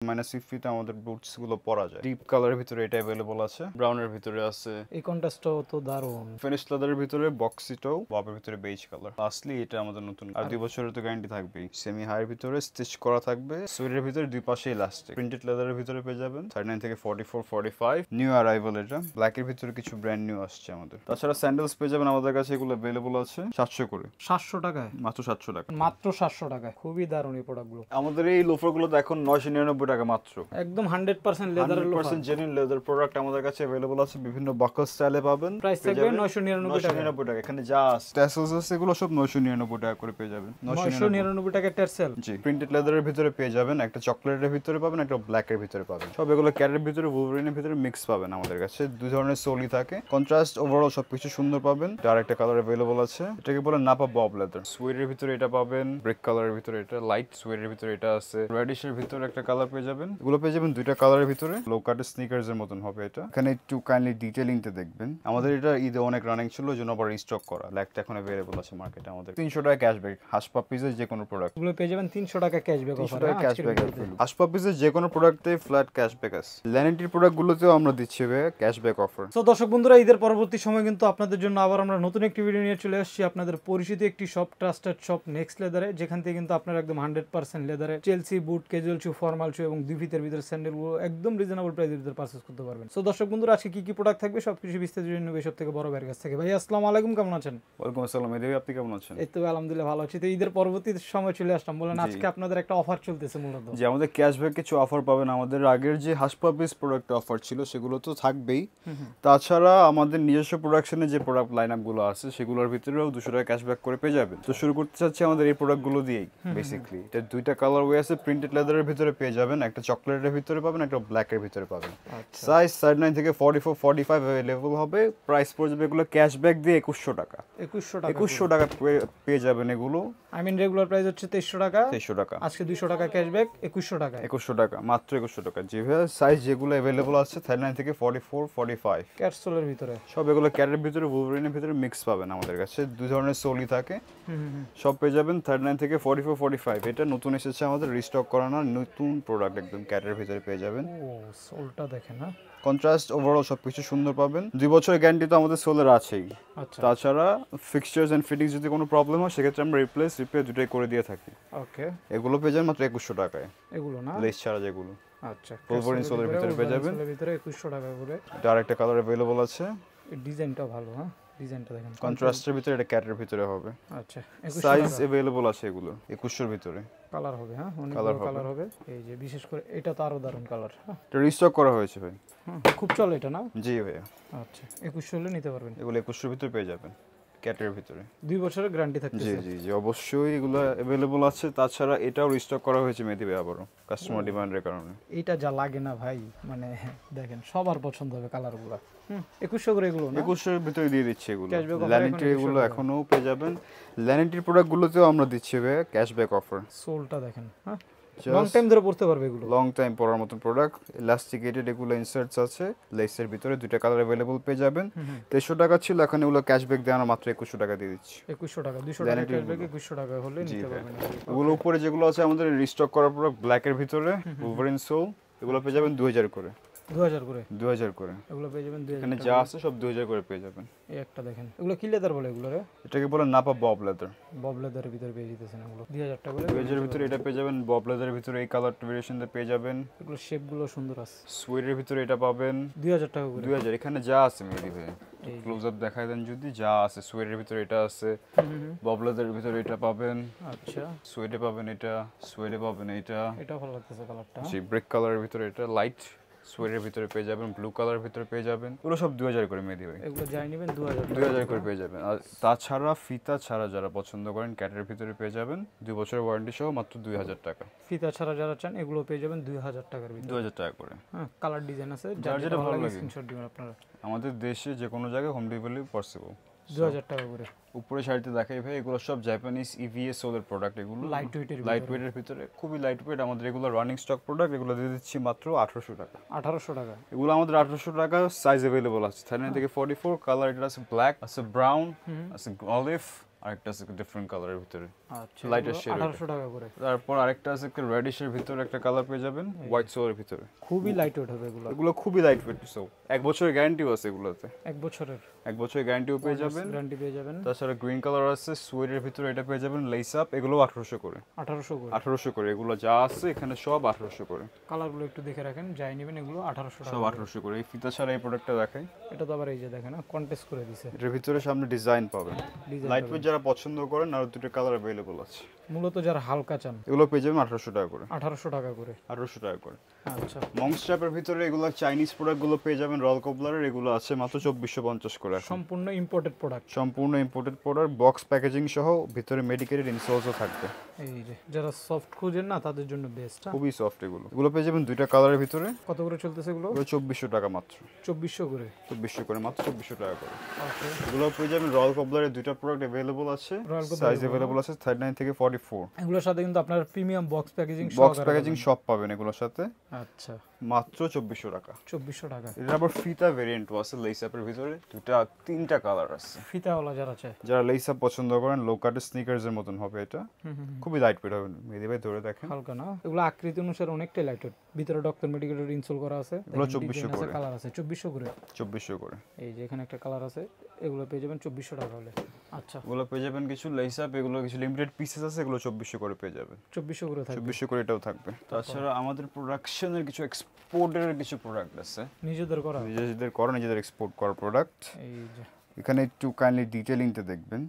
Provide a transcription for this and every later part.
-50 তে আমাদের বুটস গুলো পরা যায়। ডিপ কালারের ভিতরে এটা अवेलेबल আছে, ব্রাউনের ভিতরে আছে। এই কন্ট্রাস্টটাও তো দারুণ। ফিনিশ লেদারের ভিতরে বক্সিটাও, ববের ভিতরে বেজ কালার। লাস্টলি এটা আমাদের নতুন, আর 2 বছরের তো গ্যারান্টি থাকবেই। সেমি হাইয়ের ভিতরে স্টিচ করা থাকবে, সুইডের ভিতরে দুই পাশে ইলাস্টিক। প্রিন্টেড লেদারের ভিতরে পেয়ে যাবেন 39 থেকে 44 45। নিউ অ্যারাইভাল এটা। ব্ল্যাকের ভিতরে কিছু ব্র্যান্ড নিউ আসছে আমাদের। তাছাড়া স্যান্ডেলস পেয়ে যাবেন আমাদের কাছে, এগুলো अवेलेबल আছে 700 করে। 700 টাকায়? মাত্র 700 টাকা। মাত্র 700 টাকায়, খুবই দারুণ এই প্রোডাক্টগুলো। আমাদের এই লোফারগুলো তো এখন 999 টাকা মাত্র। একদম 100% লেদারের লোফার, 100% জেনুইন লেদার প্রোডাক্ট আমাদের কাছে अवेलेबल আছে। বিভিন্ন বাকল স্টাইলে পাবেন। প্রাইস থাকবে 999 টাকা। এখানে যা ট্যাসেলস আছে এগুলো সব 999 টাকা করে পেয়ে যাবেন। 999 টাকা ট্যাসেল। জি, প্রিন্টেড লেদারের ভিতরে পেয়ে যাবেন, একটা চকলেটের ভিতরে পাবেন, একটা ব্ল্যাকের ভিতরে পাবেন। সব এগুলো ক্যারের ভিতরে, উলভারিনের ভিতরে মিক্স পাবেন আমাদের কাছে। দুই ধরনের সোলই থাকে, কন্ট্রাস্ট ওভারঅল সবকিছু সুন্দর পাবেন। আর একটা কালার अवेलेबल আছে, এটাকে বলে নাপা বব লেদার। সুইডের ভিতরে এটা পাবেন, ব্রেক কালারের ভিতরে এটা, লাইট সুইডের ভিতরে এটা আছে, রেডিশের ভিতরে একটা কালার পেয়ে যাবেন। এগুলো পেয়ে যাবেন দুইটা কালারের ভিতরে, লো কাটের স্নিকার্স এর মতন হবে এটা। এখানে একটু কাইন্ডলি ডিটেইলিংটা দেখবেন। আমাদের এটা ঈদে অনেক রানিং ছিল, জন্য আবার রিস্টক করা। ব্ল্যাকটা এখন अवेलेबल আছে মার্কেটে আমাদের। 300 টাকা ক্যাশব্যাক হাস পাপিজের যে কোনো প্রোডাক্ট। এগুলো পেয়ে যাবেন 300 টাকা ক্যাশব্যাক অফার। 300 টাকা ক্যাশব্যাক আছে। হাস পাপিজের যে কোনো প্রোডাক্টে ফ্ল্যাট ক্যাশব্যাক আছে। ল্যানিটির প্রোডাক্টগুলোতেও আমরা দিচ্ছি ক্যাশব্যাক অফার। সো দর্শক বন্ধুরা, ঈদের পরবর্তী সময় কিন্তু আপনাদের জন্য আবার আমরা নতুন একটি ভিডিও নিয়ে চলে আসছি। আপনাদের পরিচিত একটি শপ, ট্রাস্টেড শপ নেক্সট লেদারে, যেখান থেকে কিন্তু আপনারা একদম 100% লেদারে চেলসি বুট, ক্যাজুয়াল শু, ফর্মাল শু এবং দুই ফিতের ভিতরে স্যান্ডেলগুলো একদম রিজনেবল প্রাইসের ভিতরে পারচেজ করতে পারবেন। সো দর্শক বন্ধুরা, আজকে কি কি প্রোডাক্ট থাকবে সবকিছু বিস্তারিত জন্য সব থেকে বড় ভাইয়ের কাছ থেকে। ভাই আসসালামু আলাইকুম, কেমন আছেন? ওয়ালাইকুম আসসালাম, এদিকে আপনি কেমন আছেন? এই তো আলহামদুলিল্লাহ ভালো আছি। তো ঈদের পরবর্তী সময় চলে আসলাম, বলেন আজকে আপনাদের একটা অফার চলতেছে মূলত। যে আমাদের ক্যাশব্যাক কিছু অফার পাবেন। আমাদের আগের যে হাসপাপিস প্রোডাক্ট অফার ছিল সেগুলো তো থাকবেই, তাছাড়া আমাদের নিজস্ব প্রোডাকশনে যে প্রোডাক্ট লাইন আপ গুলো আছে সেগুলোর ভিতরেও 200 টাকা ক্যাশব্যাক করে পেয়ে যাবেন। তো শুরু করতে চাচ্ছি আমাদের এই প্রোডাক্টগুলো দিয়েই। বেসিক্যালি এটা দুইটা কালার ওয়ে আছে, প্রিন্টেড লেদারের ভিতরে পেয়ে যাবেন, একটা চকলেটের ভিতরে পাবেন, একটা ব্ল্যাকের ভিতরে পাবেন। সাইজ 39 থেকে 44 45 अवेलेबल হবে। প্রাইস পড়ে যাবে এগুলো ক্যাশব্যাক দিয়ে 2100 টাকা। 2100 টাকা পেয়ে যাবেন এগুলো। আই মিন রেগুলার প্রাইস হচ্ছে 2300 টাকা। 2300 টাকা, আজকে 200 টাকা ক্যাশব্যাক 2100 টাকা। 2100 টাকা, মাত্র 2100 টাকা। যেভাবে সাইজ যেগুলো अवेलेबल আছে 39 থেকে 44 45 ক্যাটসোলের ভিতরে, সব এগুলো ক্যারের ভিতরে, উলভারিনের ভিতরে মিক্স পাবেন আমাদের কাছে। দুই ধরনের সোলই থাকে, সব পেয়ে যাবেন 39 থেকে 44 45। এটা নতুন এসেছে আমাদের, রিস্টক করানোর নতুন প্রোডাক্ট, একদম ক্যারের ভিতরে পেয়ে যাবেন। ও সোলটা দেখেন, হ্যাঁ কন্ট্রাস্ট ওভারঅল সবকিছু সুন্দর পাবেন। 2 বছরের গ্যারান্টি তো আমাদের সোলের আছেই। আচ্ছা, তাছাড়া ফিক্সচার্স এন্ড ফিটিংস যদি কোনো প্রবলেম হয় সেক্ষেত্রে আমরা রিপেয়ার দুটোই করে দিয়ে থাকি। ওকে, এগুলো পেয়ে যাবেন মাত্র 2100 টাকায়, এগুলো না লেস ছাড়া যেগুলো। আচ্ছা, উলভারিন সোলের ভিতরে পেয়ে যাবেন। সোলের ভিতরে 2100 টাকা করে। এটা আরেকটা কালার अवेलेबल আছে। এই ডিজাইনটাও ভালো, হ্যাঁ ডিজাইনটা দেখেন, কন্ট্রাস্টের ভিতরে, এটা ক্যাটের ভিতরে হবে। আচ্ছা, সাইজ अवेलेबल আছে এগুলো 2100 এর ভিতরে। কালার হবে, হ্যাঁ অনেক কালার হবে। এই যে বিশেষ করে এটা তো আরো দারুণ কালার, হ্যাঁ এটা রিস্টক করা হয়েছে ভাই। খুব চলে এটা না? জি ভাইয়া। আচ্ছা, 2100 হলে নিতে পারবেন। এগুলো 2100 এর ভিতরে পেয়ে যাবেন, ক্যাটের ভিতরে। 2 বছরের গ্যারান্টি থাকছে। জি জি জি, অবশ্যই এগুলো अवेलेबल আছে। তাছাড়া এটাও রিস্টক করা হয়েছে মেহেদী ভাই আবারও, কাস্টমার ডিমান্ডের কারণে। এটা যা লাগে না ভাই, মানে দেখেন সবার পছন্দ হবে কালারগুলো। 2100 করে এগুলো না? 2100 এর ভিতরে দিয়ে দিচ্ছি এগুলো। Cashback offer ল্যানিটি এগুলো এখনো পেয়ে যাবেন। ল্যানিটির প্রোডাক্টগুলোতেও আমরা দিচ্ছি ভাই ক্যাশব্যাক অফার। সোলটা দেখেন, হ্যাঁ লং টাইম ধরে পড়তে পারবে এগুলো। লং টাইম পরার মতো প্রোডাক্ট, ইলাস্টিকেটেড এগুলো ইনসার্টস আছে, লেসের ভিতরে দুইটা কালার अवेलेबल পেয়ে যাবেন। 2300 টাকা ছিল, এখন এগুলো ক্যাশব্যাক দিয়ে আমরা মাত্র 2100 টাকা দিয়ে দিচ্ছি। 2100 টাকা, 200 টাকা ক্যাশব্যাক, 2100 টাকা হলে নিতে পারবেন। এগুলো উপরে যেগুলো আছে আমাদের রিস্টক করা প্রোডাক্ট, ব্ল্যাকের ভিতরে উলভারিন সোল, এগুলো পেয়ে যাবেন 2000 করে। 2000 করে? 2000 করে এগুলো পেয়ে যাবেন 2000। এখানে যা আছে সব 2000 করে পেয়ে যাবেন। এই একটা দেখেন, এগুলো কি লেদার বলে এগুলো রে? এটাকে বলে নাপা বব লেদার। বব লেদারের ভিতরে পেয়ে যেতেছেন এগুলো 2000 টাকা করে। 2000 এর ভিতরে এটা পেয়ে যাবেন। বব লেদারের ভিতরে এই কালার ভেরিয়েশনটা পেয়ে যাবেন। এগুলো শেপগুলো সুন্দর আছে। সুইডের ভিতরে এটা পাবেন 2000 টাকা করে। 2000। এখানে যা আছে মেহেদী ভাই, ক্লোজ আপ দেখায় দেন যদি, যা আছে সুইডের ভিতরে এটা আছে, বব লেদারের ভিতরে এটা পাবেন। আচ্ছা, সুইডে পাবেন এটা, সুইডে পাবেন এটা। এটা ভালো লাগতেছে কালারটা। জি, ব্রেক কালারের ভিতরে এটা, লাইট সুইডের ভিতরে পেয়ে যাবেন, ব্লু কালারের ভিতরে পেয়ে যাবেন। এগুলো সব 2000 করে মেহেদী ভাই। এগুলো যাই নেবেন 2000 করে পেয়ে যাবেন। আর তাছাড়া ফিতা ছাড়া যারা পছন্দ করেন ক্যাটের ভিতরে পেয়ে যাবেন 2 বছরের ওয়ারেন্টি সহ মাত্র 2000 টাকা। ফিতা ছাড়া যারা চান এগুলো পেয়ে যাবেন 2000 টাকার ভিতরে। 2000 টাকা করে, হ্যাঁ কালার ডিজাইন আছে, যার যেটা ভালো লাগে স্ক্রিনশট দিবেন আপনারা। আমাদের দেশে যে কোনো জায়গায় হোম ডেলিভারি পসিবল। 2000 টাকা করে। উপরে শাড়িতে দেখাই ভাই, এগুলো সব জাপানিজ ইভিএস সোলের প্রোডাক্ট। এগুলো লাইট ওয়েটের ভিতরে, খুবই লাইট ওয়েট। আমাদের এগুলো রানিং স্টক প্রোডাক্ট, এগুলো দিয়ে দিচ্ছি মাত্র 1800 টাকা। 1800 টাকা এগুলো আমাদের 1800 টাকা। সাইজ अवेलेबल আছে 39 থেকে 44। কালার এটা আছে ব্ল্যাক, আছে ব্রাউন, আছে অলিভ, আরেকটা আছে ডিফারেন্ট কালারের ভিতরে, আচ্ছা লাইটার এগুলো শেড। 1800 টাকা করে। তারপর আরেকটা আছে একটা রেডিশের ভিতরে একটা কালার পেয়ে যাবেন, হোয়াইট সোলের ভিতরে। খুবই লাইট ওয়েট হবে এগুলো। এগুলো খুবই লাইট ওয়েট, সো 1 বছরের গ্যারান্টিও আছে এগুলোতে। 1 বছরের 1 বছরের গ্যারান্টিও পেয়ে যাবেন। গ্যারান্টি পেয়ে যাবেন। তাছাড়া গ্রিন কালার আছে সুয়েডের ভিতরে, এটা পেয়ে যাবেন লেস আপ, এগুলো 1800 করে। 1800 করে। 1800 করে এগুলো যা আছে এখানে সব 1800 করে। কালারগুলো একটু দেখে রাখেন, যাই নেবেন এগুলো 1800 টাকা। সব 1800 করে। এই ফিতা ছাড়া এই প্রোডাক্টটা দেখাই। এটা তো আবার এই যে দেখেন না কন্টেস্ট করে দিছে। এটার ভিতরে সামনে ডিজাইন পাবেন, Design লাইট ওয়েট যারা পছন্দ করেন আর দুটো কালার अवेलेबल আছে। মূলত যারা হালকা চান এগুলো পেয়ে যাবেন 1800 টাকা করে। 1800 টাকা করে। 1800 টাকা করে। আচ্ছা মংস্ট্র্যাপের ভিতরে এগুলো চাইনিজ প্রোডাক্টগুলো পেয়ে যাবেন, রয়্যাল কবলারের, এগুলো আছে মাত্র 2450 করে এখন। সম্পূর্ণ ইম্পোর্টেড প্রোডাক্ট। সম্পূর্ণ ইম্পোর্টেড প্রোডাক্ট, বক্স প্যাকেজিং সহ, ভিতরে মেডিকেটেড ইনসোলসও থাকবে। এই যে যারা সফট খুঁজেন না তাদের জন্য বেস্ট। খুবই সফট এগুলো। এগুলো পেয়ে যাবেন দুইটা কালারের ভিতরে। কত করে চলতেছে এগুলো? এগুলো 2400 টাকা মাত্র। 2400 করে। 2400 করে, মাত্র 2400 টাকা করে। ওকে এগুলো পেয়ে যাবেন রয়্যাল কবলারের দুইটা প্রোডাক্ট अवेलेबल আছে, রয়্যাল কবলার সাইজ अवेलेबल আছে 39 থেকে 44। এগুলোর সাথে কিন্তু আপনার premium box packaging box packaging সব পাবেন এগুলোর সাথে, আচ্ছা মাত্র 2400 টাকা। 2400 টাকা। এটা আবার ফিতা ভেরিয়েন্টও আছে লেস আপের ভিতরে, তিনটা কালার আছে। ফিতাওয়ালা যারা চায়। যারা লেস আপ পছন্দ করেন, লো কাটের স্নিকার্সের মতন হবে এটা, খুবই লাইট ওয়েট হবে। মেহেদি ভাই ধরে দেখেন, হালকা না এগুলো আকৃতি অনুসারে অনেকটাই লাইট ওয়েট। ভিতরে ডক্টর মেডিকেটেড ইনসোল করা আছে। এগুলো 2400 করে। কালার আছে 2400 করে। 2400 করে। এই যে এখানে একটা কালার আছে, এগুলো পেয়ে যাবেন 2400 টাকা হলে। আচ্ছা এগুলো পেয়ে যাবেন কিছু লেস আপ, এগুলো কিছু লিমিটেড পিসেস আছে, এগুলো 2400 করে পেয়ে যাবেন। 2400 করে থাকবে। 2400 করে এটাও থাকবে। তাছাড়া আমাদের প্রোডাকশনের কিছু এক্সপোর্টের কিছু প্রোডাক্ট আছে, নিজেদের করা। নিজেদের করা, নিজেদের এক্সপোর্ট করা প্রোডাক্ট। এই যে এখানে একটু কাইন্ডলি ডিটেইলিংটা দেখবেন।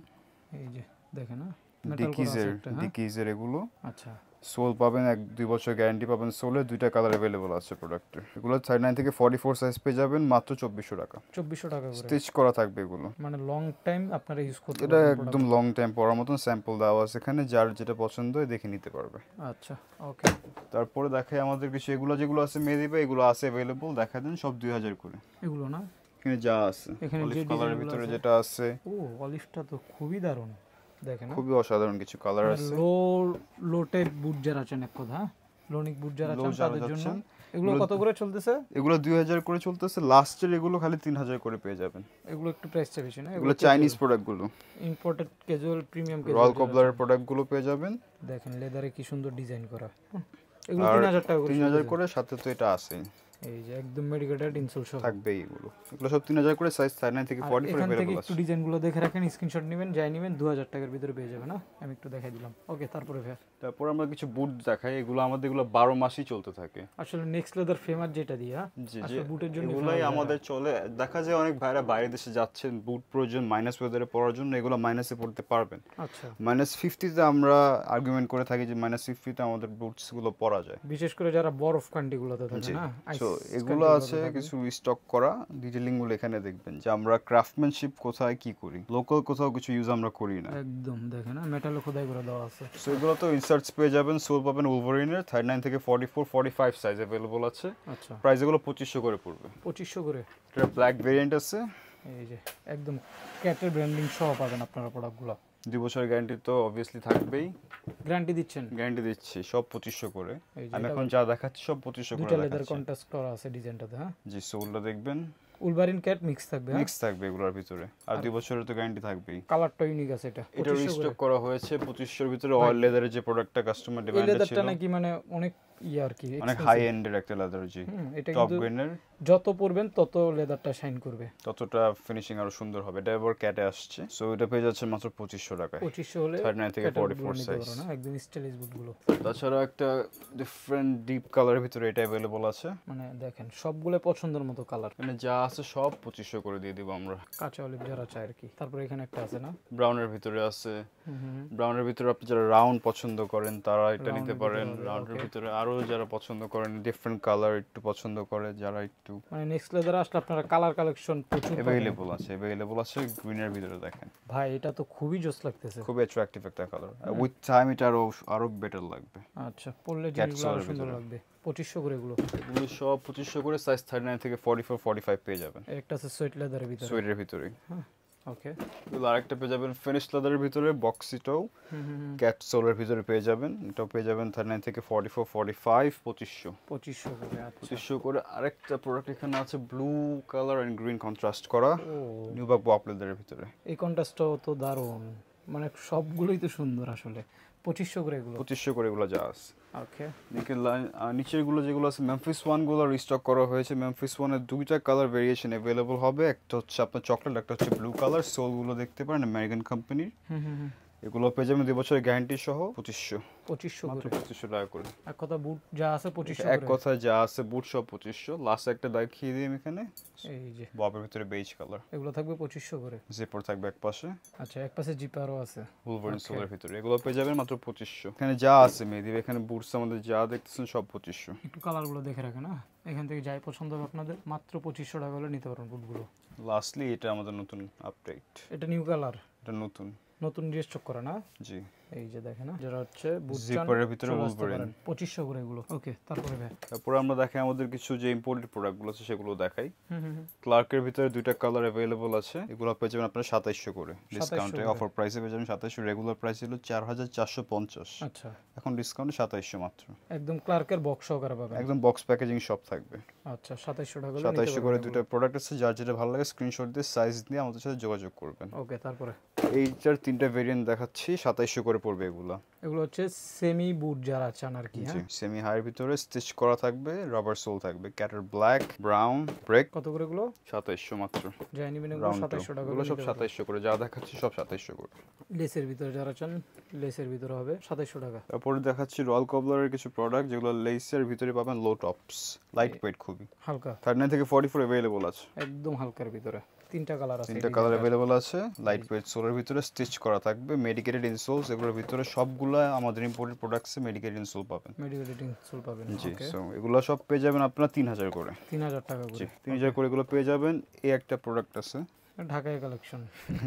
এই যে দেখেন না মেটাল করা আছে একটা। হ্যাঁ ডিকিজের এগুলো আচ্ছা সোল পাবেন, 1-2 বছর গ্যারান্টি পাবেন সোলে, দুইটা কালার अवेलेबल আছে প্রোডাক্টের। এগুলো 39 থেকে 44 সাইজ পেয়ে যাবেন মাত্র 2400 টাকা। 2400 টাকা করে। স্টিচ করা থাকবে এগুলো, মানে লং টাইম আপনারা ইউজ করতে এটা পারবেন একদম লং টাইম পরার মতন। স্যাম্পল দেওয়া আছে এখানে, যার যেটা পছন্দ হয় দেখে নিতে পারবে। আচ্ছা ওকে। তারপরে দেখাই আমাদের কিছু এগুলো যেগুলো আছে মেহেদি ভাই, এগুলো আছে अवेलेबल, দেখা দেন সব 2000 করে। এগুলো না এখানে যা আছে এখানে অলিভ যে কালারের ডিজাইনগুলো ভিতরে আছে। যেটা আছে, ও অলিভটা তো খুবই দারুণ দেখেন না। খুবই অসাধারণ কিছু কালার আছে। লো টাইপ বুট যারা আছেন এক কথা, লোনিক বুট যারা Low চান যারা তাদের জন্য যাচ্ছেন, এগুলো কত করে চলতেছে? এগুলো 2000 করে চলতেছে, লাস্টের এগুলো খালি 3000 করে পেয়ে যাবেন। এগুলো একটু প্রাইসটা বেশি না? এগুলো চাইনিজ প্রোডাক্টগুলো, ইম্পোর্টেড ক্যাজুয়াল প্রিমিয়াম রয়্যাল কবলারের প্রোডাক্টগুলো পেয়ে যাবেন। দেখেন লেদারে কি সুন্দর ডিজাইন করা। এগুলো আর 3000 টাকা করে। 3000 করে, সাথে তো এটা আছেই, এই যে একদম মেডিকেটেড ইনসোল সহ থাকবেই এগুলো। এগুলো সব 3000 করে, সাইজ 39 থেকে 44 এখান থেকে अवेलेबल একটু আছে। ডিজাইনগুলো দেখে রাখেন, স্ক্রিনশট নেবেন, যাই নেবেন 2000 টাকার ভিতরে পেয়ে যাবেন। না আমি একটু দেখাই দিলাম। ওকে তারপরে ভাই তারপর আমরা কিছু বুট দেখাই, এগুলো আমাদের এগুলো 12 মাসই চলতে থাকে। আসলে নেক্সট লেদার ফেমাস যেটা দিয়ে জি জি, আসলে বুটের জন্য এগুলাই আমাদের চলে। দেখা যায় অনেক ভাইরা বাইরে দেশে যাচ্ছেন, বুট প্রয়োজন মাইনাস ওয়েদারে পরার জন্য, এগুলো মাইনাসে পড়তে পারবেন। আচ্ছা -50-তে আমরা আর্গুমেন্ট করে থাকি যে -50-তে আমাদের বুটস গুলো পরা যায়। বিশেষ করে যারা বরফ কান্ট্রিগুলোতে থাকে না, তো এগুলো আছে কিছু স্টক করা, ডিটেইলিং গুলো এখানে দেখবেন যে আমরা ক্রাফটম্যানশিপ কোথায় কি করি, লোকাল কোথাও কিছু ইউজ আমরা করি না। একদম দেখেন না মেটালে খোদাই করে দেওয়া আছে। সো এগুলো তো ইনসার্টস পেয়ে যাবেন, সোল পাবেন উলভারিনের, 39 থেকে 44-45 সাইজ अवेलेबल আছে। আচ্ছা প্রাইস এগুলো 2500 করে পড়বে। 2500 করে। এটা ব্ল্যাক ভেরিয়েন্ট আছে, এই যে একদম ক্যাটের ব্র্যান্ডিং সহ পাবেন আপনারা প্রোডাক্টগুলো। 2 বছর গ্যারান্টি তো অবভিয়াসলি থাকবেই। গ্যারান্টি দিচ্ছেন? গ্যারান্টি দিচ্ছি, সব 2500 করে। এই যে আমি এটা এখন যা দেখাচ্ছি সব 2500 করে দুইটা লেদার দেখাচ্ছি। কন্ট্রাস্ট করা আছে ডিজাইনটাতে। হ্যাঁ জি, সোলটা দেখবেন, উলভারিন ক্যাট মিক্স থাকবে। মিক্স থাকবে এগুলোর ভিতরে, আর 2 বছরের তো গ্যারান্টি থাকবেই। কালারটা ইউনিক আছে এটা। এটা 2500 রিস্টক করে। করা হয়েছে 2500 এর ভিতরে। অয়েল লেদারের যে প্রোডাক্টটা কাস্টমার এই ডিমান্ড ছিল, লেদারটা নাকি মানে অনেক আর কি অনেক হাই এন্ডের একটা লেদার। জি, এটা টপ কিন্তু গ্রেনের, যত পরবেন তত লেদারটা শাইন করবে, ততটা ফিনিশিং আরো সুন্দর হবে। এটা এবার ক্যাটে আসছে, সো এটা পেয়ে যাচ্ছে মাত্র 2500 টাকায়। 2500 হলে 39 থেকে 44 সাইজ। না একদম স্টাইলিশ বুটগুলো। তাছাড়া একটা ডিফারেন্ট ডিপ কালারের ভিতরে এটা अवेलेबल আছে। মানে দেখেন সবগুলো পছন্দের মতো কালার, মানে যা আছে সব 2500 করে দিয়ে দিব আমরা। কাঁচা অলিভ যারা চায় আর কি। তারপরে এখানে একটা আছে না ব্রাউনের ভিতরে আছে, ব্রাউনের ভিতরে আপনি যারা রাউন্ড পছন্দ করেন তারা এটা নিতে পারেন। রাউন্ডের ভিতরে আরো যারা পছন্দ করেন ডিফারেন্ট কালার একটু পছন্দ করে, যারা একটু মানে নেক্সট লেদার আসলে আপনারা কালার কালেকশন প্রচুর পাবেন। अवेलेबल আছে। গ্রিনের ভিতরে দেখেন, ভাই এটা তো খুবই জোস লাগতেছে, খুব অ্যাট্রাকটিভ একটা কালার। উইথ টাইম এটা আরো বেটার লাগবে। আচ্ছা পরলে জিনিসগুলো আরো সুন্দর লাগবে। 2500 করে এগুলো। এগুলো সব 2500 করে, সাইজ 39 থেকে 44-45 পেয়ে যাবেন। একটা আছে সোয়েট লেদারের ভিতরে। সোয়েটের ভিতরে ওকে। এগুলো আরেকটা পেয়ে যাবেন ফিনিশ লেদারের ভিতরে, বক্সিটাও ক্যাট সোলের ভিতরে পেয়ে যাবেন। এটাও পেয়ে যাবেন 39 থেকে 44-45 2500 করে। আচ্ছা 2500 করে। আরেকটা প্রোডাক্ট এখানে আছে blue colour and green contrast করা, ও নিউবাক পপ লেদারের ভিতরে। এই কন্ট্রাস্টটাও তো দারুণ, মানে সবগুলোই তো সুন্দর আসলে। 2500 করে এগুলো। 2500 করে এগুলো যা আছে। ওকে। নিচের গুলো যেগুলো আছে মেমফিস ওয়ান গুলো রিস্টক করা হয়েছে। মেমফিস ওয়ানের দুইটা কালার ভেরিয়েশন অ্যাভেলেবল হবে, একটা হচ্ছে আপনার চকলেট, একটা হচ্ছে ব্লু কালার। সোল গুলো দেখতে পারেন আমেরিকান কোম্পানির, এগুলো পেয়ে যাবেন 2 বছরের গ্যারান্টি সহ 2500 করে। 2500 টাকা করে। এক কথা বুট যা আছে 2500 এক করে। কথা যা আছে বুট সব 2500। লাস্ট একটা দেখিয়ে দিই আমি এখানে, এই যে ববের ভিতরে বেজ কালার, এগুলো থাকবে 2500 করে। জিপার থাকবে এক পাশে, আচ্ছা, এক পাশে জিপারও আছে। উলভারিন সোলের ভিতরে, এগুলো পেয়ে যাবেন মাত্র 2500। এখানে যা আছে মেহেদী, এখানে বুটস আমাদের যা দেখতেছেন সব 2500। একটু কালারগুলো দেখে রাখেন, না এখান থেকে যাই পছন্দ হবে আপনাদের মাত্র 2500 টাকা হলে নিতে পারবেন বুটগুলো। লাস্টলি এটা আমাদের নতুন আপডেট, এটা নিউ কালার, এটা নতুন রিস্টক করা না? জি। এই যে দেখেন না, যেটা হচ্ছে বুট জিপারের ভিতরে উলভারিন 2500 করে এগুলো। ওকে, তারপরে ভাই তারপরে আমরা দেখাই আমাদের কিছু যে ইম্পোর্টেড প্রোডাক্টগুলো আছে সেগুলো দেখাই। হুম হুম হুম। ক্লার্কের ভিতরে দুইটা কালার অ্যাভেলেবল আছে, এগুলো পেয়ে যাবেন আপনারা 2700 করে 2700 ডিসকাউন্টে। করে। অফার প্রাইসে পেয়ে যাবেন 2700। রেগুলার প্রাইস ছিল 4450, আচ্ছা, এখন ডিসকাউন্টে 2700 মাত্র। একদম ক্লার্কের বক্স সহকারে পাবেন। একদম বক্স প্যাকেজিং সব থাকবে। আচ্ছা, 2700 টাকা হলে নিতে 2700 করে পারবেন দুটো প্রোডাক্ট আছে, যার যেটা ভালো লাগে স্ক্রিনশট দিয়ে সাইজ দিয়ে আমাদের সাথে যোগাযোগ করবেন। ওকে, তারপরে এইটার তিনটা ভেরিয়েন্ট দেখাচ্ছি, 2700 করে পড়বে এগুলো। এগুলো হচ্ছে সেমি বুট যারা চান আর কি। জি, হ্যাঁ, সেমি হাইয়ের ভিতরে স্টিচ করা থাকবে, রাবার সোল থাকবে, ক্যাটার ব্ল্যাক, ব্রাউন, ব্রেক। কত করে এগুলো? 2700 মাত্র। যাই নিবেন এগুলো রাউন্ড 2700 টাকা এগুলো করে সব নিতে পারবেন। 2700 করে, যা দেখাচ্ছি সব 2700 করে। লেসের ভিতরে যারা চান, লেসের ভিতরে হবে 2700 টাকা। তারপরে দেখাচ্ছি রয়্যাল কবলারের কিছু প্রোডাক্ট, যেগুলো লেসের ভিতরে পাবেন, লো টপস, লাইট ওয়েট খুবই, হালকা, 39 থেকে 44 অ্যাভেলেবল আছে। একদম হালকার ভিতরে। তিনটা কালার আছে, তিনটা কালার অ্যাভেলেবল আছে, লাইট ওয়েট সোলের ভিতরে স্টিচ করা থাকবে, মেডিকেটেড ইনসোলস, এগুলোর ভিতরে সবগুলা আমাদের ইম্পোর্টেড প্রোডাক্টসে মেডিকেটেড ইনসোল পাবেন। মেডিকেটিং সোল পাবেন। জি, ওকে, সো এগুলো সব পেয়ে যাবেন আপনারা 3000 করে। 3000 টাকা জি, করে। 3000 করে এগুলো পেয়ে যাবেন। এই একটা প্রোডাক্ট আছে, ঢাকায় কালেকশন।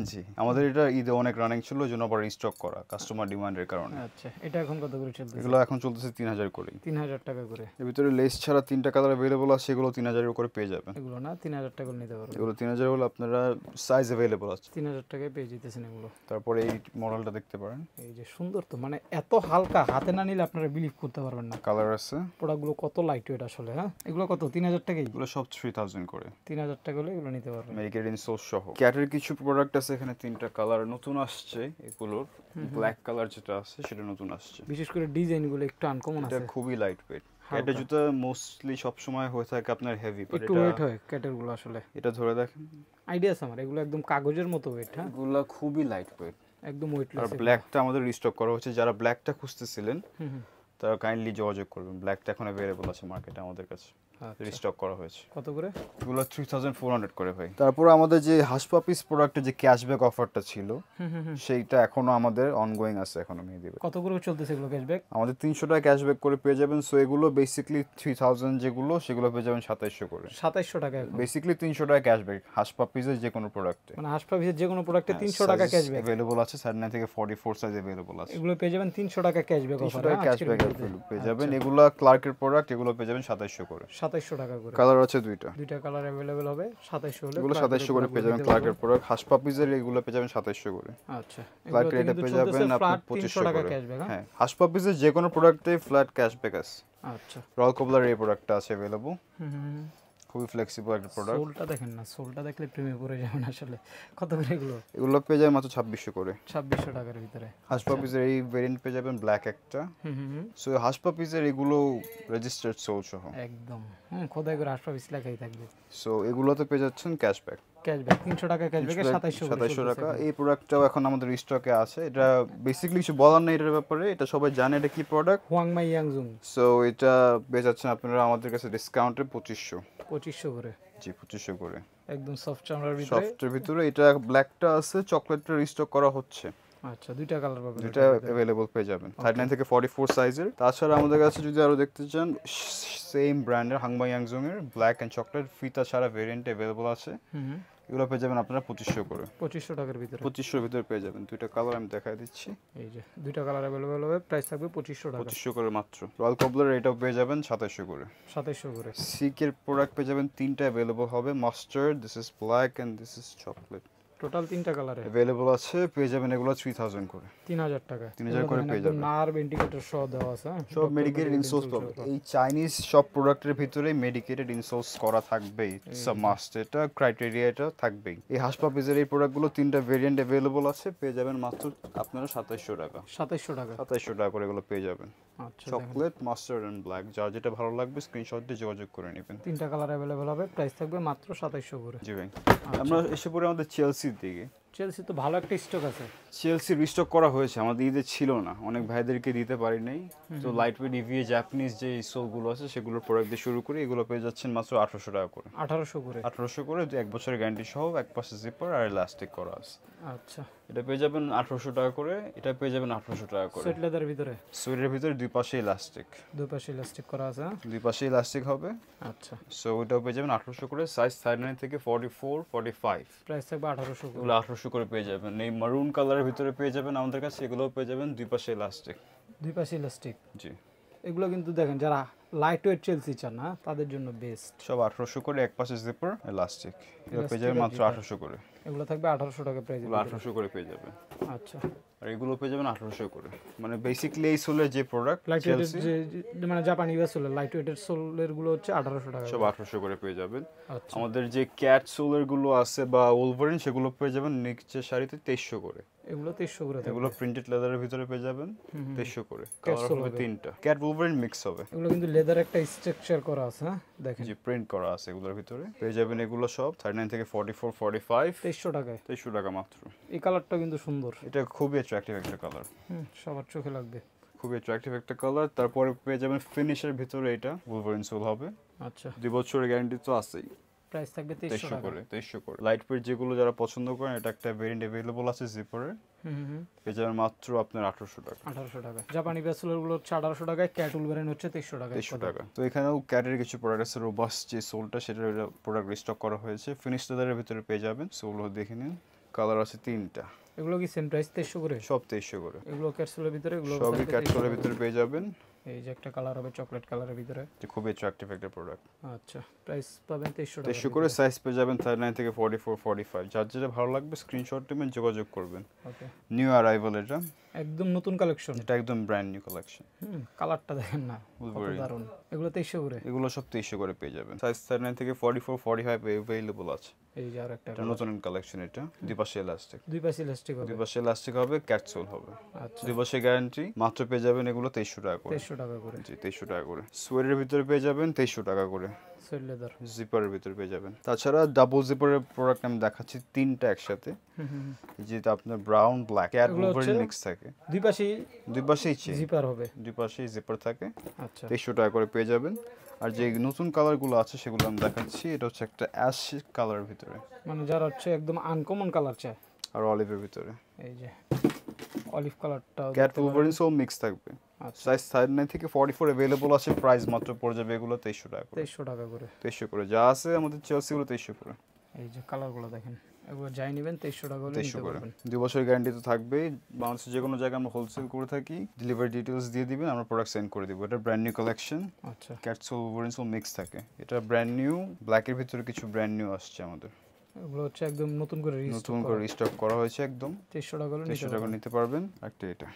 জি, আমাদের এটা ঈদে অনেক রানিং ছিল, ওই জন্য আবার রিস্টক করা কাস্টমার ডিমান্ডের কারণে। আচ্ছা, এটা এখন কত করে চলতেছে? এগুলো এখন চলতেছে 3000 করেই। 3000 টাকা করে। এর ভিতরে লেস ছাড়া তিনটা কালার অ্যাভেলেবল আছে, এগুলো 3000 করে পেয়ে যাবেন। এগুলো না 3000 টাকা করে নিতে পারবেন। এগুলো 3000 হলে আপনারা সাইজ অ্যাভেলেবল আছে। 3000 টাকায় পেয়ে যেতেছেন এগুলো। তারপরে এই মডেলটা দেখতে পারেন, এই যে সুন্দর তো, মানে এত হালকা, হাতে না নিলে আপনারা বিলিভ করতে পারবেন না কালার আছে। প্রোডাক্টগুলো কত লাইট ওয়েট আসলে। হ্যাঁ, এগুলো কত? 3000 টাকাই। এগুলো সব 3000 করে, 3000 টাকা হলে এগুলো নিতে পারবেন। মেডিকেল ইনসোল সহ। ক্যাটের কিছু প্রোডাক্ট আছে এখানে, তিনটা কালার নতুন আসছে এগুলোর। ব্ল্যাক কালার যেটা আছে সেটা নতুন আসছে। বিশেষ করে ডিজাইনগুলো একটু আনকমন এটা আছে। খুবই লাইট ওয়েট। ক্যাটের জুতা মোস্টলি সব সময় হয়ে থাকে আপনার হেভি, বাট একটু ওয়েট হয় ক্যাটের গুলো আসলে। এটা ধরে দেখেন, আইডিয়া আছে আমার, এগুলো একদম কাগজের মতো ওয়েট। হ্যাঁ, এগুলো খুবই লাইট ওয়েট, একদম আর ওয়েটলেস। ব্ল্যাকটা আমাদের রিস্টক করা হচ্ছে। যারা ব্ল্যাকটা খুঁজতেছিলেন হুম হুম। তারা কাইন্ডলি যোগাযোগ করবেন, ব্ল্যাকটা এখন অ্যাভেলেবল আছে মার্কেটে আমাদের কাছে, আচ্ছা, রিস্টক করা হয়েছে। কত করে? এগুলো 3400 করে ভাই। তারপর আমাদের যে হাসপাপিস প্রোডাক্টের যে ক্যাশব্যাক অফারটা ছিল, হুম হুম হুম। সেইটা এখনো আমাদের অনগোয়িং আছে, এখনো মেয়ে দিবে। কত করে চলতেছে এগুলো ক্যাশব্যাক? আমাদের 300 টাকা ক্যাশব্যাক করে পেয়ে যাবেন। সো এগুলো বেসিক্যালি 3000 যেগুলো, সেগুলো পেয়ে যাবেন 2700 করে। 2700 টাকা এখন। বেসিক্যালি 300 টাকা ক্যাশব্যাক হাসপাপিসের যে কোনো প্রোডাক্টে। মানে হাসপাতালের যে কোনো প্রোডাক্টে 300 টাকা ক্যাশব্যাক अवेलेबल আছে, 39 থেকে 44 সাইজ अवेलेबल আছে। এগুলো পেয়ে যাবেন 300 টাকা ক্যাশব্যাক 300 অফার। টাকা ক্যাশব্যাক পেয়ে যাবেন। এগুলো ক্লার্কের প্রোডাক্ট, এগুলো পেয়ে যাবেন 2700 করে। 2700 টাকা করে। কালার আছে দুইটা, দুইটা কালার अवेलेबल হবে 2700 হলে। এগুলো 2700 করে পেয়ে যাবেন ক্লার্কের প্রোডাক্ট। হাসপাপিসের এগুলো পেয়ে যাবেন 2700 করে। আচ্ছা, ক্লার্কের এটা পেয়ে যাবেন আপনি 2500 2500 টাকা করে। ক্যাশব্যাক। হ্যাঁ, হাসপাপিসের যে কোনো প্রোডাক্টে ফ্ল্যাট ক্যাশব্যাক আছে। আচ্ছা, রয়্যাল কবলার এই প্রোডাক্টটা আছে अवेलेबल, হুম হুম। খুবই ফ্লেক্সিবল একটা প্রোডাক্ট। সোলটা দেখেন না, সোলটা দেখলে প্রেমে পড়ে যাবেন আসলে। কত করে এগুলো? এগুলো পেয়ে যাবেন মাত্র 2600 করে। 2600 টাকার ভিতরে। হাসপাপিসের এই ভেরিয়েন্ট পেয়ে যাবেন ব্ল্যাক একটা। হুম হুম হুম। সো হাসপাপিসের এগুলো রেজিস্টার্ড সোল সহ। একদম খোদাই করে হাসপাতাল লেখাই থাকবে। সো এগুলোতে পেয়ে যাচ্ছেন ক্যাশব্যাক, ক্যাশব্যাক 300 টাকা ক্যাশব্যাকে 2700 টাকা। এই প্রোডাক্টটাও এখন আমাদের স্টকে আছে। এটা বেসিক্যালি কিছু বলার নেই এটার ব্যাপারে, এটা সবাই জানে এটা কি প্রোডাক্ট। হুয়াংমাই ইয়াংজুং। সো এটা পেয়ে যাচ্ছেন আপনারা আমাদের কাছে ডিসকাউন্টে 2500 করে। জি, 2500 করে। একদম সফট চামড়ার ভিতরে। সফটের ভিতরে এটা ব্ল্যাকটা আছে, চকলেটটা রিস্টক করা হচ্ছে। আচ্ছা, দুইটা কালার পাবেন। দুইটা अवेलेबल পেয়ে যাবেন 39 থেকে 44 সাইজের। তাছাড়া আমাদের কাছে যদি আরো দেখতে চান, সেম ব্র্যান্ডের হাংমা ইয়াংজং এর ব্ল্যাক এন্ড চকলেট ফিতা ছাড়া ভেরিয়েন্ট अवेलेबल আছে। হুম, এগুলো পেয়ে যাবেন আপনারা 2500 করে। 2500 টাকার ভিতরে। 2500 এর ভিতরে পেয়ে যাবেন। দুইটা কালার আমি দেখাই দিচ্ছি। এই যে দুইটা কালার अवेलेबल হবে, প্রাইস থাকবে 2500 টাকা। 2500 করে মাত্র। রয়্যাল কবলার এটাও পেয়ে যাবেন 2700 করে। 2700 করে। সিকের প্রোডাক্ট পেয়ে যাবেন, তিনটা अवेलेबल হবে। Mustard, this is black and this is chocolate. Total 3টা কালারে अवेलेबल আছে, পেয়ে যাবেন এগুলো 3000 করে। 3000 টাকা। 3000 করে পেয়ে যাবেন। নার্ভ ইন্ডিকেটর সহ দেওয়া আছে, হ্যাঁ? সব মেডিকেটেড ইনসোলস পাবে। এই চাইনিজ সব প্রোডাক্টের ভিতরে মেডিকেটেড ইনসোলস করা থাকবেই, ইটস আ মাস্ট, এটা ক্রাইটেরিয়া, এটা থাকবেই। এই হাসপাপিজের এই প্রোডাক্টগুলো 3টা ভেরিয়েন্ট अवेलेबल আছে, পেয়ে যাবেন মাত্র আপনারা 2700 টাকা। 2700 টাকা। 2700 টাকা করে এগুলো পেয়ে যাবেন। আচ্ছা, চকলেট, মাস্টার্ড এন্ড ব্ল্যাক, যার যেটা ভালো লাগবে স্ক্রিনশট দিয়ে যোগাযোগ করে নেবেন। 3টা কালার अवेलेबल হবে, প্রাইস থাকবে মাত্র 2700 করে। জি ভাই। আমরা এসে পড়ে আমাদের চেলসির দিকে। চেলসি তো ভালো একটা স্টক আছে। চেলসি রিস্টক করা হয়েছে, আমাদের ঈদে ছিল না, অনেক ভাইদেরকে দিতে পারি নাই। তো লাইটওয়েট ইভিএ জাপানিজ যে সোলগুলো আছে সেগুলোর প্রোডাক্ট দিয়ে শুরু করি, এগুলো পেয়ে যাচ্ছেন মাত্র 1800 টাকা করে। 1800 করে। 1800 করে, 1 বছরের গ্যারান্টি সহ, এক পাশে জিপার আর ইলাস্টিক করা আছে। আচ্ছা, এটা পেয়ে যাবেন 1800 টাকা করে, এটা পেয়ে যাবেন 1800 টাকা করে। সুইট লেদার ভিতরে, সুইটের ভিতরে দুই পাশে ইলাস্টিক, দুই পাশে ইলাস্টিক করা আছে, হ্যাঁ? দুই পাশে ইলাস্টিক হবে। আচ্ছা, সো ওটাও পেয়ে যাবেন 1800 করে, সাইজ 39 থেকে 44, 45, প্রাইস থাকবে 1800 করে। এগুলো 1800 করে পেয়ে যাবেন। এই মারুন কালারের ভিতরে পেয়ে যাবেন আমাদের কাছে, এগুলোও পেয়ে যাবেন দুই পাশে ইলাস্টিক। দুই পাশে ইলাস্টিক। জি, এগুলো কিন্তু দেখেন যারা লাইট ওয়েট চেলসি চান না তাদের জন্য বেস্ট। সব 1800 করে, এক পাশে জিপার ইলাস্টিক, এগুলো পেয়ে যাবেন মাত্র 1800 করে। এগুলো থাকবে 1800 টাকা প্রাইস। এগুলো 1800 করে পেয়ে যাবেন। আচ্ছা, আর এগুলো পেয়ে যাবেন 1800 করে। মানে বেসিক্যালি এই সোলের যে প্রোডাক্ট লাইট ওয়েটের যে মানে জাপানি সোল, লাইট ওয়েটের সোলের গুলো হচ্ছে 1800 টাকা। সব 1800 করে পেয়ে যাবেন। আচ্ছা, আমাদের যে ক্যাট সোলের গুলো আছে বা ওলভারিন, সেগুলো পেয়ে যাবেন নিচের সারিতে 2300 করে। এগুলো 2300 করে থাকবে। এগুলো প্রিন্টেড লেদারের ভিতরে পেয়ে যাবেন 2300 করে। Cat কালার sole হবে হবে। 3টা, ক্যাট ওলভারিন মিক্স হবে। এগুলো কিন্তু লেদার একটা স্ট্রাকচার করা আছে, হ্যাঁ? দেখেন যে প্রিন্ট করা আছে এগুলোর ভিতরে পেয়ে যাবেন এগুলো সব 39 থেকে 44, 45, 2300 টাকায়। 2300 টাকা মাত্র। এই কালারটা কিন্তু সুন্দর, এটা খুবই অ্যাট্রাকটিভ একটা কালার, সবার চোখে লাগবে। খুবই অ্যাট্রাকটিভ একটা কালার। তারপরে পেয়ে যাবেন ফিনিশের ভিতরে এটা ওলভারিন সোল হবে, আচ্ছা, 2 বছরের গ্যারান্টি তো আছেই। প্রাইস থাকবে 2300 টাকা। 2300 করে। লাইট ওয়েট যেগুলো যারা পছন্দ করেন, এটা একটা ভেরিয়েন্ট अवेलेबल আছে জিপারে, পেয়ে যাবেন মাত্র আপনার 1800 টাকা। 1800 টাকা। জাপানি ব্যাসেলর গুলো হচ্ছে 1800 টাকায়, ক্যাট উলভারিন হচ্ছে 2300 টাকা। 2300 টাকা। তো এখানেও ক্যাটের কিছু প্রোডাক্ট আছে, রোবাস্ট যে সোলটা, সেটার প্রোডাক্ট রিস্টক করা হয়েছে, ফিনিশ লেদারের ভিতরে পেয়ে যাবেন। সোলগুলো দেখে নিন, কালার আছে 3টা। এগুলো কি সেম প্রাইস 2300 করে? সব 2300 করে। এগুলো ক্যাটসুলের ভিতরে, এগুলো সবই ক্যাটসোলের ভিতরে পেয়ে যাবেন। এই যে একটা কালার হবে চকলেট কালারের ভিতরে, যে খুবই অ্যাট্রাকটিভ একটা প্রোডাক্ট। আচ্ছা, প্রাইস পাবেন 2300 টাকা। 2300 করে, সাইজ পেয়ে যাবেন 39 থেকে 44, 45, যার যেটা ভালো লাগবে স্ক্রিনশট নেবেন, যোগাযোগ করবেন। ওকে, নিউ অ্যারাইভাল এটা, একদম নতুন কালেকশন। এটা একদম ব্র্যান্ড নিউ কালেকশন। কালারটা দেখেন না, কত Wolverine। দারুণ। এগুলো 2300 করে। এগুলো সব 2300 করে পেয়ে যাবেন, সাইজ 39 থেকে 44, 45 अवेलेबल আছে। এই যে আর একটা এটা নতুন কালেকশন, এটা দুই পাশে ইলাস্টিক, দুই পাশে ইলাস্টিক হবে। দুই পাশে ইলাস্টিক হবে, ক্যাটসোল হবে, আচ্ছা, 2 বছরের গ্যারান্টি, মাত্র পেয়ে যাবেন এগুলো 2300 টাকা করে। 2300 টাকা করে। জি, 2300 টাকা করে। সোয়েটের ভিতরে পেয়ে যাবেন 2300 টাকা করে, সুইট লেদার। জিপারের ভিতরে পেয়ে যাবেন। তাছাড়া ডাবল জিপারের প্রোডাক্ট আমি দেখাচ্ছি 3টা একসাথে, যেটা আপনার ব্রাউন ব্ল্যাক ক্যাট এগুলো ওলভারিন হচ্ছে মিক্স থাকে, দুই পাশেই দুই পাশেই চেন, জিপার হবে। দুই পাশেই জিপার থাকে, আচ্ছা, 2300 টাকা করে পেয়ে যাবেন। আর যে নতুন কালারগুলো আছে সেগুলো আমি দেখাচ্ছি, এটা হচ্ছে একটা অ্যাশ কালারের ভিতরে, মানে যারা হচ্ছে একদম আনকমন কালার চায়, আর অলিভের ভিতরে এই যে অলিভ কালারটা ক্যাট ওলভারিন সব মিক্স থাকবে। আচ্ছা, সাইজ 39 থেকে 44 अवेलेबल আছে, প্রাইস মাত্র পড়ে যাবে এগুলো 2300 টাকা করে। 2300 টাকা করে। 2300 করে যা আছে আমাদের চেলসিগুলো 2300 করে। এই যে কালারগুলো দেখেন, এগুলো যাই নেবেন 2300 টাকা করে 2300 নিতে করে। পারবেন। 2 বছরের গ্যারান্টি তো থাকবেই। বাংলাদেশের যে কোনো জায়গায় আমরা হোলসেল করে থাকি, ডেলিভারি ডিটেইলস দিয়ে দিবেন, আমরা প্রোডাক্ট সেন্ড করে দিব। এটা ব্র্যান্ড নিউ কালেকশন, আচ্ছা, ক্যাটসোল ওলভারিন মিক্স থাকে, এটা ব্র্যান্ড নিউ, ব্ল্যাকের ভিতরে কিছু ব্র্যান্ড নিউ আসছে আমাদের, এগুলো হচ্ছে একদম নতুন করে নতুন করে রিস্টক করা হয়েছে একদম। 2300 টাকা করে 2300 টাকা নিতে পারবেন। একটা এটা,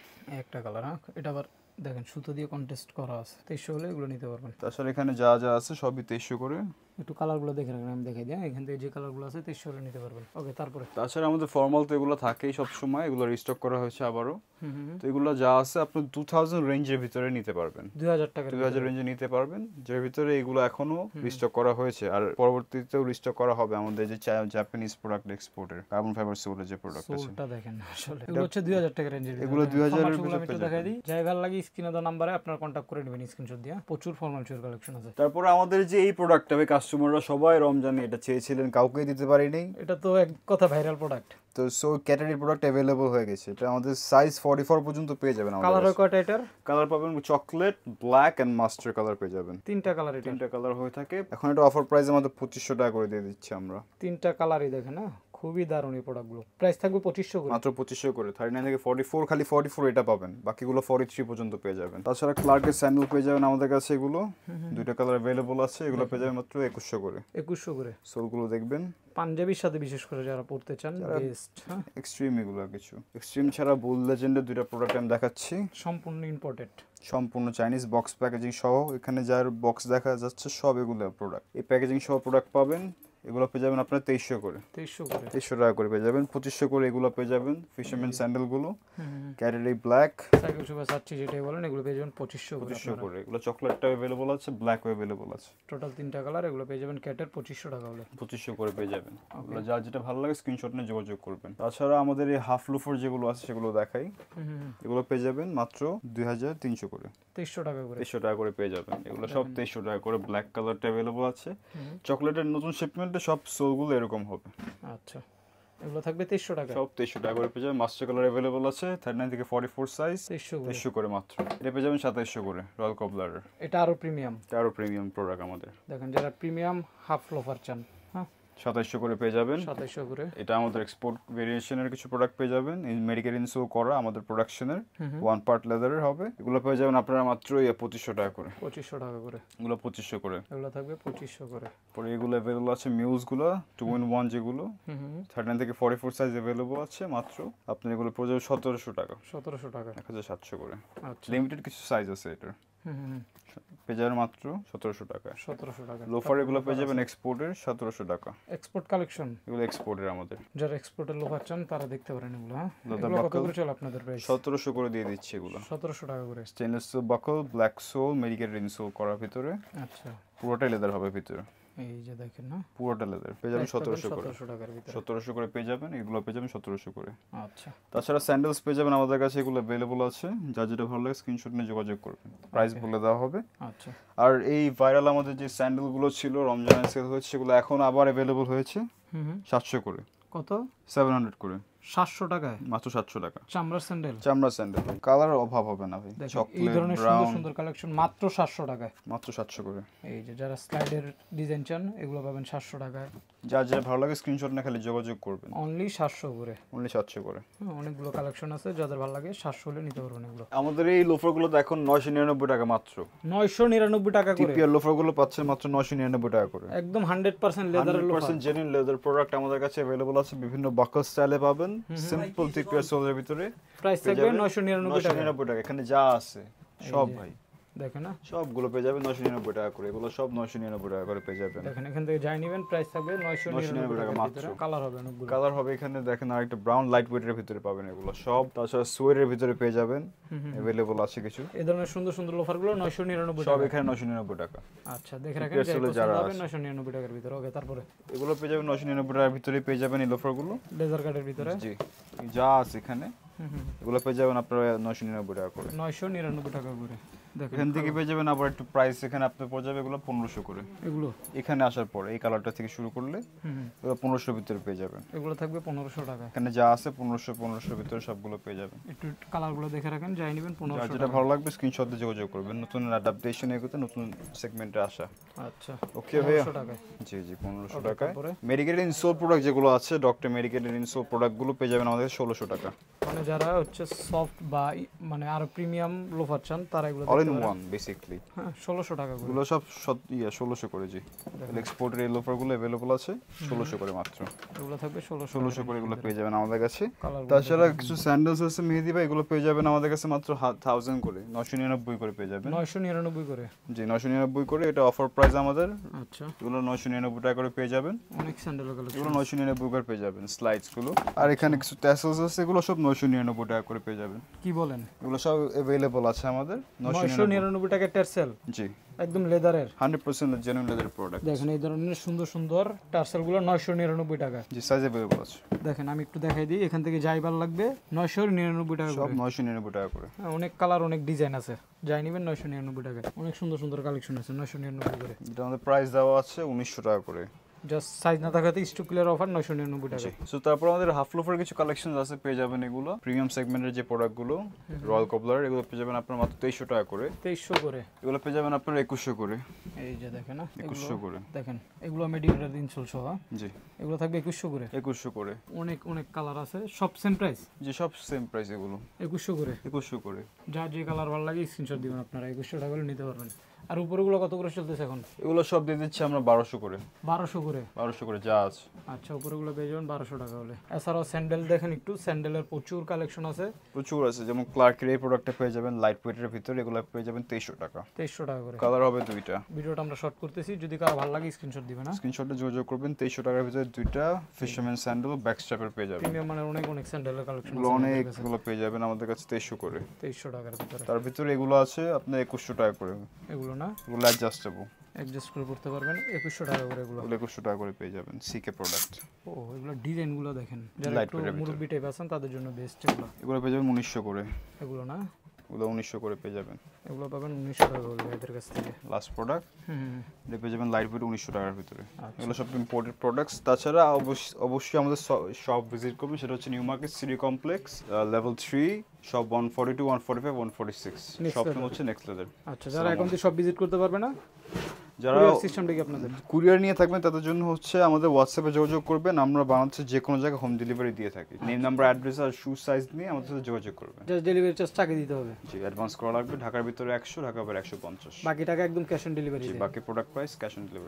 একটা কালার, হ্যাঁ? এটা আবার দেখেন সুতো দিয়ে কন্টেস্ট করা আছে, 2300 হলে এগুলো নিতে পারবেন। তাছাড়া এখানে যা যা আছে সবই 2300 করে। একটু কালারগুলো দেখে রাখেন, আমি দেখাই দিই। এখান থেকে যে কালারগুলো আছে 2300 হলে নিতে পারবেন। ওকে, তারপরে তাছাড়া আমাদের ফর্মাল তো এগুলো থাকেই সব সময়, এগুলো রিস্টক করা হয়েছে আবারও। তো এগুলো যা আছে আপনি 2000 রেঞ্জের ভিতরে নিতে পারবেন, 2000 টাকা 2000 রেঞ্জে নিতে পারবেন, যার ভিতরে এগুলো এখনো রিস্টক করা হয়েছে, আর পরবর্তীতেও রিস্টক করা হবে আমাদের যে জাপানিজ প্রোডাক্ট এক্সপোর্টের কার্বন ফাইবার সোলের যে প্রোডাক্ট আছে। সোলটা দেখেন, আসলে এগুলো হচ্ছে 2000 টাকা রেঞ্জের। এগুলো 2000 এর ভিতরে আমি ভিতরে একটু দেখাই দিই, যাই ভালো লাগে স্ক্রিনে দেওয়া নাম্বারে আপনারা কন্টাক্ট করে নেবেন স্ক্রিনশট দিয়ে। প্রচুর ফর্মাল শুর কালেকশন আছে। তারপরে আমাদের যে এই প্রোডাক্টটা কাস্টমাররা সবাই রমজানে এটা চেয়েছিলেন, কাউকেই দিতে পারিনি। এটা তো এক কথা ভাইরাল প্রোডাক্ট। তো সো ক্যাটাগরি প্রোডাক্ট अवेलेबल হয়ে গেছে, এটা আমাদের সাইজ 44 পর্যন্ত পেয়ে যাবেন আমাদের কালার হয় কয়টা এটার? কালার পাবেন chocolate, black and mustard colour পেয়ে যাবেন। 3টা কালার, এটা 3টা কালার হয়ে থাকে। এখন এটা অফার প্রাইস আমাদের 2500 টাকা করে দিয়ে দিচ্ছি আমরা। 3টা কালারই দেখেন, না খুবই দারুণ এই প্রোডাক্টগুলো। প্রাইস থাকবে 2500 করে। মাত্র 2500 করে। 39 থেকে 44, খালি 44 এটা পাবেন, বাকিগুলো 43 পর্যন্ত পেয়ে যাবেন। তাছাড়া ক্লার্কের স্যান্ডেল পেয়ে যাবেন আমাদের কাছে, এগুলো দুইটা কালার अवेलेबल আছে, এগুলো পেয়ে যাবেন মাত্র 2100 করে। 2100 করে। সোলগুলো দেখবেন পাঞ্জাবির সাথে বিশেষ করে যারা পড়তে চান বেস্ট। হ্যাঁ, এক্সট্রিম, এগুলো কিছু এক্সট্রিম ছাড়া বুল লেজেন্ডের দুইটা প্রোডাক্ট আমি দেখাচ্ছি, সম্পূর্ণ ইম্পোর্টেড, সম্পূর্ণ চাইনিজ বক্স প্যাকেজিং সহ। এখানে যার বক্স দেখা যাচ্ছে সব এগুলো প্রোডাক্ট, এই প্যাকেজিং সহ প্রোডাক্ট পাবেন। এগুলো পেয়ে যাবেন আপনার 2300 করে। 2300 টাকা করে পেয়ে যাবেন। 2500 করে এগুলো পেয়ে যাবেন ফিশারম্যান স্যান্ডেলগুলো, ক্যারেলি ব্ল্যাক সাইকেল শু বা সাচ্চি যেটাই বলেন, এগুলো পেয়ে যাবেন 2500 করে। 2500 করে। এগুলো চকলেটটা अवेलेबल আছে, ব্ল্যাক अवेलेबल আছে, টোটাল 3টা কালার। এগুলো পেয়ে যাবেন ক্যাটের 2500 টাকা হলে। 2500 করে পেয়ে যাবেন। এগুলো যার যেটা ভালো লাগে স্ক্রিনশট নিয়ে যোগাযোগ করবেন। তাছাড়া আমাদের এই হাফ লুফার যেগুলো আছে সেগুলো দেখাই, এগুলো পেয়ে যাবেন মাত্র 2300 করে। 2300 টাকা করে। 2300 টাকা করে পেয়ে যাবেন। এগুলো সব 2300 টাকা করে। ব্ল্যাক কালারটা अवेलेबल আছে। চকলেটের নতুন শিপমেন্টে সব সোলগুলো এরকম হবে। আচ্ছা, এগুলো থাকবে 2300 টাকা। সব 2300 টাকা করে পেয়ে যাবেন। মাস্টার কালার अवेलेबल আছে, 39 থেকে 44 সাইজ, 2300 করে মাত্র। এটা পেয়ে যাবেন 2700 করে রয়্যাল কবলারের। এটা আরো প্রিমিয়াম, এটা আরো প্রিমিয়াম প্রোডাক্ট আমাদের। দেখেন যারা প্রিমিয়াম হাফ লোফার চান, হ্যাঁ 2700 করে পেয়ে যাবেন। 2700 করে। এটা আমাদের এক্সপোর্ট ভেরিয়েশনের কিছু প্রোডাক্ট পেয়ে যাবেন, মেডিকেল ইনসোল করা আমাদের প্রোডাকশনের, ওয়ান পার্ট লেদারের হবে। এগুলো পেয়ে যাবেন আপনারা মাত্র 2500 টাকা করে। 2500 টাকা করে। এগুলো 2500 করে। এগুলো থাকবে 2500 করে। পরে এগুলো अवेलेबल আছে মিউজগুলো 2 in 1 যেগুলো 39 থেকে 44 সাইজ अवेलेबल আছে মাত্র। আপনি এগুলো পেয়ে যাবেন 1700 টাকা। 1700 টাকা। 1700 করে। আচ্ছা, লিমিটেড কিছু সাইজ আছে এটার। পেয়ে যাবেন মাত্র 1700 টাকা। 1700 টাকা। লোফার এগুলো পেয়ে যাবেন এক্সপোর্টের 1700 টাকা। এক্সপোর্ট কালেকশন, এগুলো এক্সপোর্টের আমাদের। যারা এক্সপোর্টের লোফার চান তারা দেখতে পারেন এগুলো। হ্যাঁ, Leather এগুলো কত buckle। করে চলে আপনাদের প্রাইস? 1700 করে দিয়ে দিচ্ছি এগুলো। 1700 টাকা করে। স্টেনলেস স্টিল বাকল, ব্ল্যাক সোল, মেডিকেল ইনসোল করার ভিতরে, আচ্ছা, পুরোটাই লেদার হবে ভিতরে, এই যে দেখেন না, পুরোটা লেদার পেয়ে যাবেন 1700 করে। 1700 টাকার ভিতরে। 1700 করে পেয়ে যাবেন। এগুলো পেয়ে যাবেন 1700 করে। আচ্ছা, তাছাড়া স্যান্ডেলস পেয়ে যাবেন আমাদের কাছে, এগুলো अवेलेबल আছে। যার যেটা ভালো লাগে স্ক্রিনশট নিয়ে যোগাযোগ করবেন, প্রাইস বলে দেওয়া হবে। আচ্ছা, আর এই ভাইরাল আমাদের যে স্যান্ডেলগুলো ছিল রমজানের সেল হয়েছে, সেগুলো এখন আবার अवेलेबल হয়েছে 700 করে। কত? 700 করে। 700 টাকায় মাত্র 700 টাকা। চামড়ার স্যান্ডেল, চামড়া স্যান্ডেল, কালার অভাব হবে না ভাই। এই চকলেট ধরনের সুন্দর ব্রাউন সুন্দর কালেকশন মাত্র 700 টাকায়। মাত্র 700 করে। এই যে যারা স্লাইডের ডিজাইন চান এগুলো পাবেন 700 টাকায়। যার যেটা ভালো লাগে স্ক্রিনশট নিয়ে খালি যোগাযোগ করবেন। অনলি 700 করে। অনলি 700 করে। অনেকগুলো কালেকশন আছে, যাদের ভালো লাগে 700 হলে নিতে পারবেন এগুলো। আমাদের এই লোফারগুলো তো এখন 999 টাকা মাত্র। 999 টাকা করে। টিপিআর লোফারগুলো পাচ্ছেন মাত্র 999 টাকা করে। একদম 100% লেদারের লোফার। 100% জেনুইন লেদার প্রোডাক্ট আমাদের কাছে अवेलेबल আছে। বিভিন্ন বাকল স্টাইলে পাবেন, সিম্পল টিপিআর সোলের ভিতরে। প্রাইস থাকবে 999 টাকা। 999 টাকা। এখানে যা আছে সব ভাই দেখেন না, সবগুলো পেয়ে যাবেন 999 টাকা করে। এগুলো সব 999 টাকা করে পেয়ে যাবেন। দেখেন এখান থেকে যাই নেবেন প্রাইস থাকবে 999 টাকা মাত্র। মাত্র। কালার হবে অনেকগুলো। কালার হবে এখানে দেখেন, আরেকটা ব্রাউন লাইট ওয়েটের ভিতরে পাবেন এগুলো সব। তাছাড়া সোয়েটের ভিতরে পেয়ে যাবেন, अवेलेबल আছে কিছু। এই ধরনের সুন্দর সুন্দর লোফারগুলো 999 সব টাকা। এখানে 999 টাকা। আচ্ছা, দেখে রাখেন, TPR যাই সোলে পছন্দ যারা হবে আছে। 999 টাকার ভিতরে। ওকে, তারপরে এগুলো পেয়ে যাবেন 999 টাকার ভিতরে পেয়ে যাবেন এই লোফারগুলো। লেজার কাটের ভিতরে। জি, যা আছে এখানে এগুলো পেয়ে যাবেন আপনারা 999 টাকা করে। 999 টাকা করে। দেখেন এখান থেকে পেয়ে যাবেন আবার একটু প্রাইস এখানে আপনার পড়ে যাবে এগুলো 1500 করে। এগুলো এখানে আসার পরে এই কালারটা থেকে শুরু করলে এগুলো 1500 ভিতরে পেয়ে যাবেন। এগুলো থাকবে 1500 টাকা। এখানে যা আছে 1500 ভিতরে সবগুলো পেয়ে যাবেন। একটু কালারগুলো দেখে রাখেন, যাই নেবেন যার 1500 যেটা ভালো লাগবে স্ক্রিনশট দিয়ে যোগাযোগ করবেন। নতুন অ্যাডাপ্টেশন এগুলো নতুন সেগমেন্টে আসা। আচ্ছা, ওকে ভাইয়া। 1500 টাকায়। জি জি, 1500 টাকায়। তারপরে? মেডিকেল ইনসোল প্রোডাক্ট যেগুলো আছে, ডক্টর মেডিকেল ইনসোল প্রোডাক্টগুলো পেয়ে যাবেন আমাদের 1600 টাকা। মানে যারা হচ্ছে সফট বা মানে আরো প্রিমিয়াম লোফার চান তারা এগুলো অল দেখতে ইন পারেন। One basically. হ্যাঁ, 1600 টাকা করে। এগুলো সব 1600 করে। জি, এক্সপোর্টের এই লোফারগুলো अवेलेबल আছে 1600 করে মাত্র। এগুলো থাকবে 1600 করে এগুলো পেয়ে যাবেন আমাদের কাছে। কালারগুলো তাছাড়া কিছু স্যান্ডেলস আছে মেহেদি ভাই, এগুলো পেয়ে যাবেন আমাদের কাছে মাত্র 1000 করে, 999 করে পেয়ে যাবেন। 999 করে। জি, 999 করে। এটা অফার প্রাইস আমাদের। আচ্ছা, এগুলো 999 টাকা করে পেয়ে যাবেন। অনেক স্যান্ডেল কালেকশন। এগুলো 999 করে পেয়ে যাবেন স্লাইডস গুলো। আর এখানে কিছু ট্যাসেলস আছে, এগুলো সব 999 টাকা করে পেয়ে যাবেন। কি বলেন? এগুলো সব अवेलेबल আছে আমাদের 999 টাকা টার্সেল, জি, একদম লেদারের। 100% জেনুইন লেদার প্রোডাক্ট। দেখেন এই ধরনের সুন্দর সুন্দর টার্সেলগুলো 999 টাকা। জি, সাইজ अवेलेबल আছে। দেখেন আমি একটু দেখাই দিই, এখান থেকে যাইবার লাগবে 999 টাকা সব করে। 999 টাকা করে। হ্যাঁ, অনেক কালার অনেক ডিজাইন আছে, যাই নেবেন 999 টাকা। অনেক সুন্দর সুন্দর কালেকশন আছে 999 করে। এটা আমাদের প্রাইস দেওয়া আছে 1900 টাকা করে। জাস্ট সাইজ না থাকাতে স্টক ক্লিয়ার অফার 999 টাকা। সো তারপর আমাদের হাফ লোফের কিছু কালেকশন আছে, পেয়ে যাবেন এগুলো প্রিমিয়াম সেগমেন্টের যে প্রোডাক্টগুলো রয়্যাল কবলার, এগুলো পেয়ে যাবেন আপনার মাত্র 2300 টাকা করে। 2300 করে। এগুলো পেয়ে যাবেন আপনার 2100 করে। এই যে দেখেন না, 2100 করে দেখেন এগুলো মেডিকেলের ইনসোল সহ। জি, এগুলো থাকবে 2100 করে। 2100 করে। অনেক অনেক কালার আছে, সব সেম প্রাইস। জি, সব সেম প্রাইস এগুলো 2100 করে। 2100 করে। যা যে কালার ভালো লাগে স্ক্রিনশট দিবেন, আপনারা 2100 টাকা করে নিতে পারবেন। আর উপরেগুলো কত করে চলতেছে এখন? এগুলো সব দিয়ে দিচ্ছি আমরা 1200 করে। 1200 করে। 1200 করে যা আছে। আচ্ছা, উপরেগুলো পেয়ে যাবেন 1200 টাকা হলে। এছাড়াও স্যান্ডেল দেখেন, একটু স্যান্ডেলের প্রচুর কালেকশন আছে, প্রচুর আছে। যেমন ক্লার্কের এই প্রোডাক্টটা পেয়ে যাবেন লাইট ওয়েটের ভিতরে, এগুলো পেয়ে যাবেন 2300 টাকা। 2300 টাকা করে। কালার হবে দুইটা। ভিডিওটা আমরা শর্ট করতেছি, যদি কারো ভালো লাগে স্ক্রিনশট দিবেন। না স্ক্রিনশটে যোগাযোগ করবেন। 2300 টাকার ভিতরে দুইটা ফিশারম্যান স্যান্ডেল ব্যাক স্ট্র্যাপের পেয়ে যাবেন। প্রিমিয়াম মানে অনেক অনেক স্যান্ডেলের কালেকশন এগুলো অনেকগুলো পেয়ে যাবেন আমাদের কাছে 2300 করে। 2300 টাকার ভিতরে। তার ভিতরে এগুলো আছে আপনার 2100 টাকা করে। এগুলো না এগুলো অ্যাডজাস্টেবল, অ্যাডজাস্ট করে পড়তে পারবেন। 2100 টাকা করে এগুলো। এগুলো 2100 টাকা করে পেয়ে যাবেন। সিকে প্রোডাক্ট। ও, এগুলো ডিজাইনগুলো দেখেন, যারা Light একটু weight এর ভিতরে। মুরব্বি টাইপ আছেন তাদের জন্য বেস্ট এগুলো। এগুলো পেয়ে যাবেন 1900 করে। এগুলো না, এগুলো 1900 করে পেয়ে যাবেন। এগুলো পাবেন 1900 টাকা করে এদের কাছ থেকে। লাস্ট প্রোডাক্ট হুম। এটা পেয়ে যাবেন লাইট ওয়েট 1900 টাকার ভিতরে। আচ্ছা। এগুলো সব ইম্পোর্টেড প্রোডাক্টস। তাছাড়া অবশ্যই আমাদের শপ ভিজিট করবেন, সেটা হচ্ছে new market city complex level 3 shop 142 145 146। Next shop level। হচ্ছে নেক্সট লেভেল। আচ্ছা, যারা এখন সব ভিজিট করতে পারবে না, যারা সিস্টেমটা কি আপনাদের? কুরিয়ার নিয়ে থাকবেন তাদের জন্য হচ্ছে আমাদের হোয়াটসঅ্যাপে যোগাযোগ করবেন। আমরা বাংলাদেশের যে কোনো জায়গায় হোম ডেলিভারি দিয়ে থাকি। নেম, নাম্বার, অ্যাড্রেস আর শু সাইজ নিয়ে আমাদের সাথে যোগাযোগ করবেন। জাস্ট ডেলিভারি চার্জ টাকা দিতে হবে। জি, অ্যাডভান্স করা লাগবে। ঢাকার ভিতরে 100, ঢাকার বাইরে 150। বাকি টাকা একদম ক্যাশ অন ডেলিভারি। জি, বাকি product price cash on delivery.